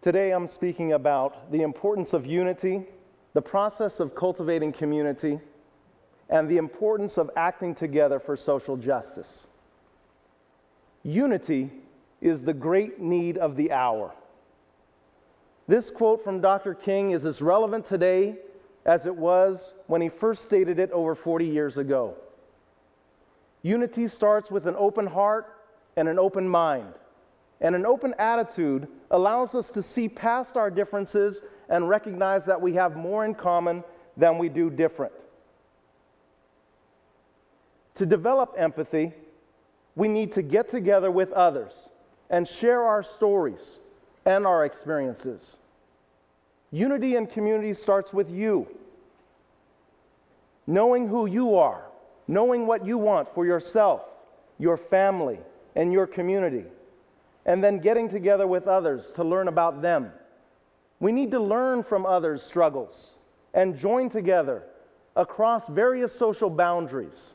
Today I'm speaking about the importance of unity, the process of cultivating community, and the importance of acting together for social justice. Unity is the great need of the hour. This quote from Dr. King is as relevant today as it was when he first stated it over 40 years ago. Unity starts with an open heart and an open mind. And an open attitude allows us to see past our differences and recognize that we have more in common than we do different. To develop empathy, we need to get together with others and share our stories and our experiences. Unity in community starts with you. Knowing who you are, knowing what you want for yourself, your family, and your community, and then getting together with others to learn about them. We need to learn from others' struggles and join together across various social boundaries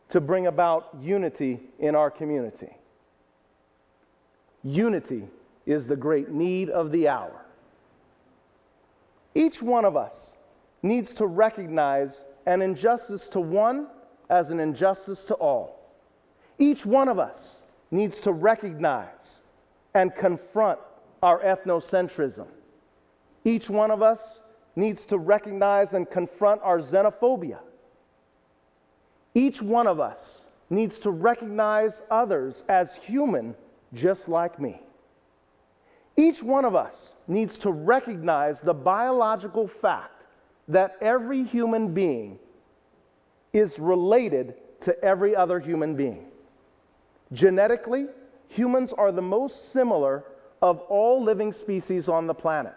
to bring about unity in our community. Unity is the great need of the hour. Each one of us needs to recognize an injustice to one as an injustice to all. Each one of us needs to recognize and confront our ethnocentrism. Each one of us needs to recognize and confront our xenophobia. Each one of us needs to recognize others as human just like me. Each one of us needs to recognize the biological fact that every human being is related to every other human being. Genetically, humans are the most similar of all living species on the planet.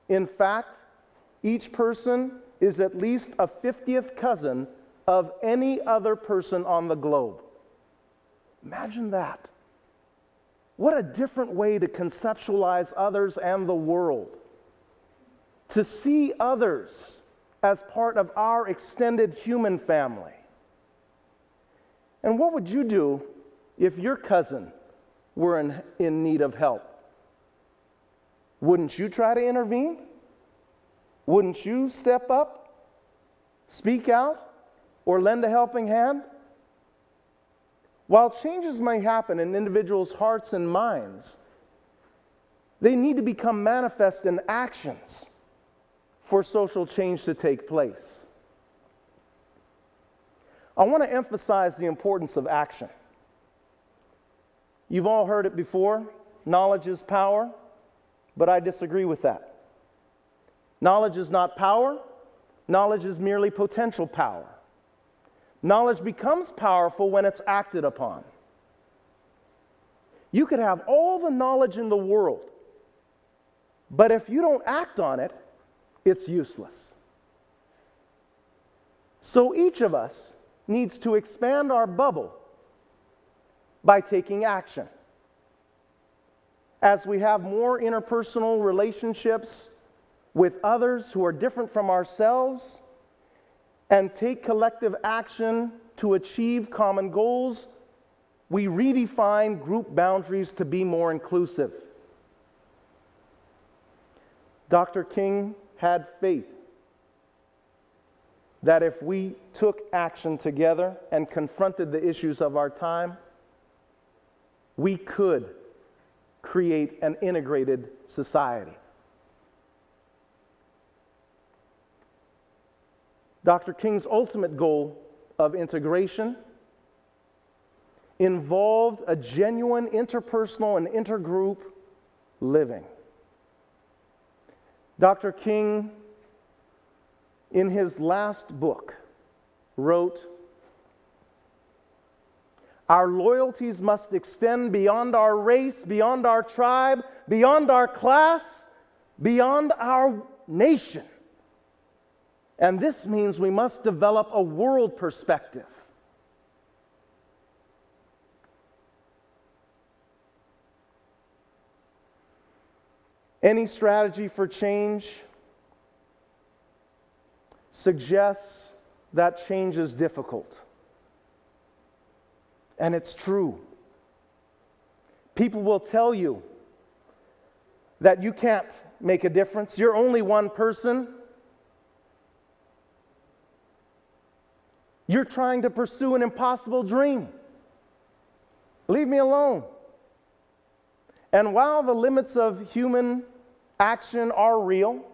In fact, each person is at least a 50th cousin of any other person on the globe. Imagine that. What a different way to conceptualize others and the world. To see others as part of our extended human family. And what would you do if your cousin were in need of help? Wouldn't you try to intervene? Wouldn't you step up, speak out, or lend a helping hand? While changes may happen in individuals' hearts and minds, they need to become manifest in actions for social change to take place. I want to emphasize the importance of action. You've all heard it before, knowledge is power, but I disagree with that. Knowledge is not power, knowledge is merely potential power. Knowledge becomes powerful when it's acted upon. You could have all the knowledge in the world, but if you don't act on it, it's useless. So each of us needs to expand our bubble by taking action. As we have more interpersonal relationships with others who are different from ourselves and take collective action to achieve common goals, we redefine group boundaries to be more inclusive. Dr. King had faith that if we took action together and confronted the issues of our time, we could create an integrated society. Dr. King's ultimate goal of integration involved a genuine interpersonal and intergroup living. Dr. King, in his last book, wrote, "Our loyalties must extend beyond our race, beyond our tribe, beyond our class, beyond our nation. And this means we must develop a world perspective." Any strategy for change suggests that change is difficult. And it's true. People will tell you, that you can't make a difference. You're only one person. You're trying to pursue an impossible dream. Leave me alone. And while the limits of human action are real,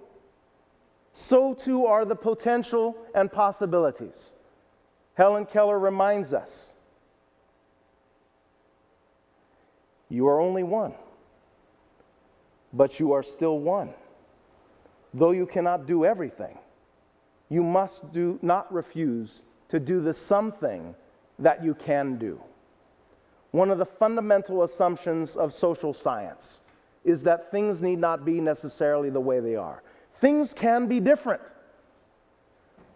so too are the potential and possibilities. Helen Keller reminds us, you are only one, but you are still one. Though you cannot do everything, you must not refuse to do the something that you can do. One of the fundamental assumptions of social science is that things need not be necessarily the way they are. Things can be different.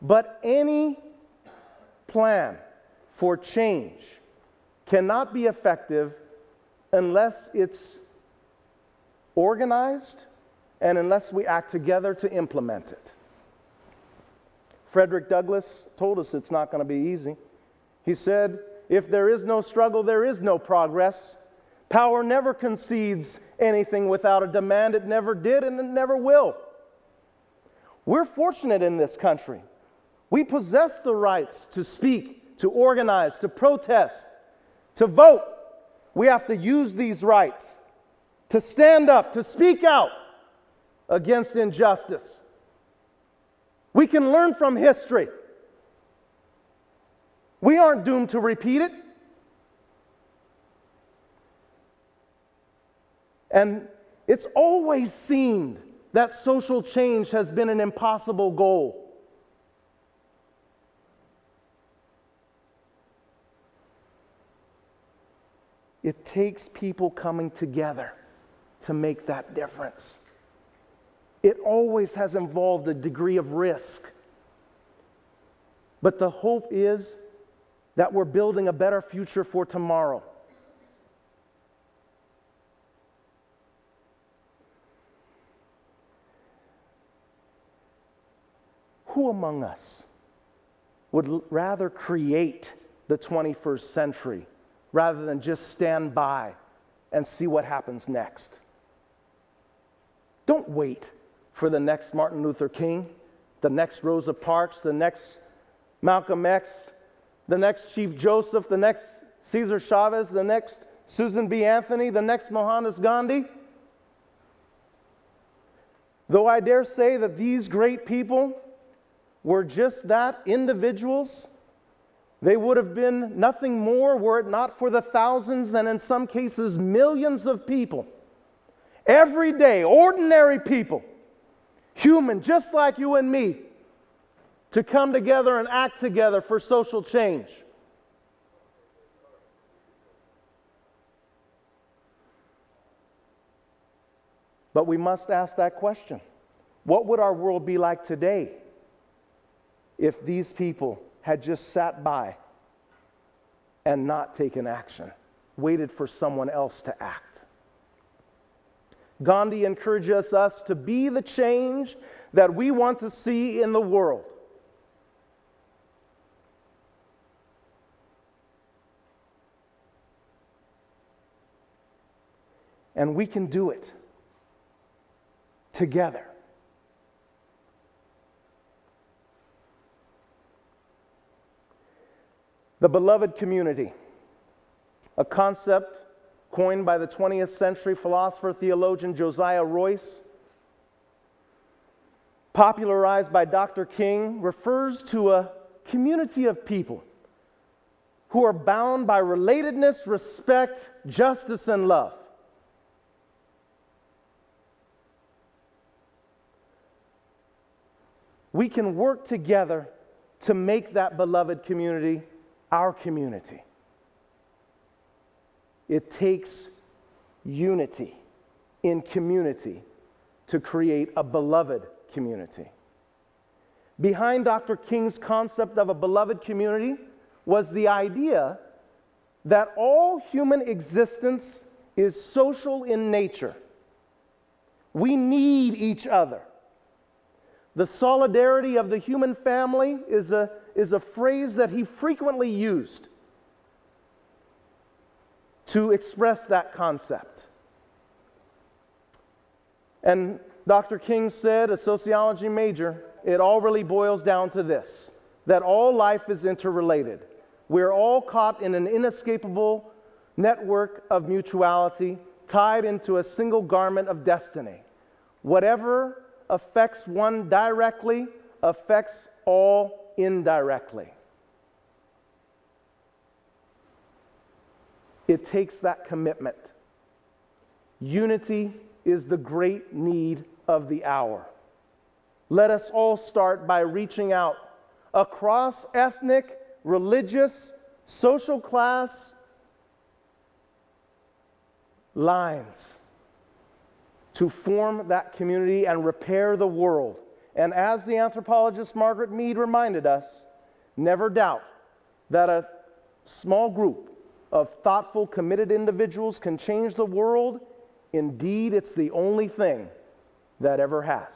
But any plan for change cannot be effective unless it's organized and unless we act together to implement it. Frederick Douglass told us it's not going to be easy. He said, if there is no struggle, there is no progress. Power never concedes anything without a demand. It never did and it never will. We're fortunate in this country. We possess the rights to speak, to organize, to protest, to vote. We have to use these rights to stand up, to speak out against injustice. We can learn from history. We aren't doomed to repeat it. And it's always seemed that social change has been an impossible goal. It takes people coming together to make that difference. It always has involved a degree of risk. But the hope is that we're building a better future for tomorrow. Who among us would rather create the 21st century rather than just stand by and see what happens next? Don't wait for the next Martin Luther King, the next Rosa Parks, the next Malcolm X, the next Chief Joseph, the next Cesar Chavez, the next Susan B. Anthony, the next Mohandas Gandhi. Though I dare say that these great people were just that, individuals, they would have been nothing more were it not for the thousands and in some cases millions of people, every day, ordinary people, human just like you and me, to come together and act together for social change. But we must ask that question. What would our world be like today if these people had just sat by and not taken action, waited for someone else to act? Gandhi encourages us to be the change that we want to see in the world. And we can do it together. The beloved community, a concept coined by the 20th century philosopher, theologian Josiah Royce, popularized by Dr. King, refers to a community of people who are bound by relatedness, respect, justice, and love. We can work together to make that beloved community our community. It takes unity in community to create a beloved community. Behind Dr. King's concept of a beloved community was the idea that all human existence is social in nature. We need each other. The solidarity of the human family is a phrase that he frequently used to express that concept. And Dr. King said, a sociology major, it all really boils down to this, that all life is interrelated. We're all caught in an inescapable network of mutuality, tied into a single garment of destiny. Whatever affects one directly affects all indirectly. It takes that commitment. Unity is the great need of the hour. Let us all start by reaching out across ethnic, religious, social class lines to form that community and repair the world. And as the anthropologist Margaret Mead reminded us, never doubt that a small group of thoughtful, committed individuals can change the world. Indeed, it's the only thing that ever has.